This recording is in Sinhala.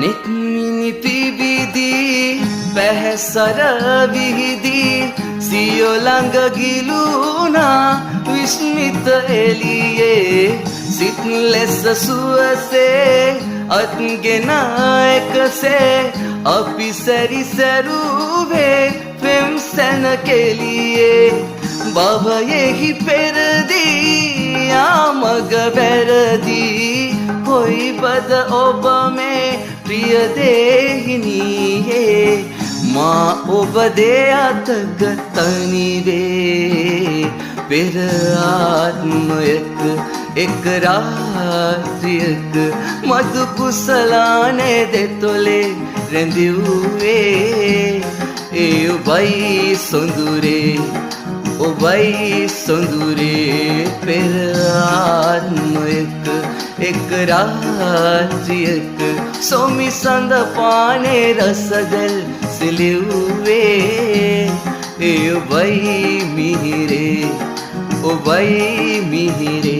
නික්මිනි පිබිදී පැහැසර විහිදී සියෝ ළඟ ගිලුණා විස්මිත එළියේ සිත් ලෙස සුවසේ අත්ගෙන එකසේ අපි සැරිසරුවේ පෙම් සැන කෙලියේ භවයෙහි පෙරදී ආමග වැරදී කොයිබද ඔබ මේ ප්‍රිය දේහිනියේ මා ඔබ දේ අතක තනිවේ පෙර ආත්මයක එක් රාත්‍රියක මధు කුසලානේ දෙතොලේ රැඳිව්වේ ඒ ඔබයි සොඳුරේ ඔබයි සොඳුරේ පෙර ආත්මයක එක් රාත්‍රියක සොමි සඳ පානේ රසදල් සිලිව්වේ ඒ ඔබයි මිහිරේ ඔබයි මිහිරේ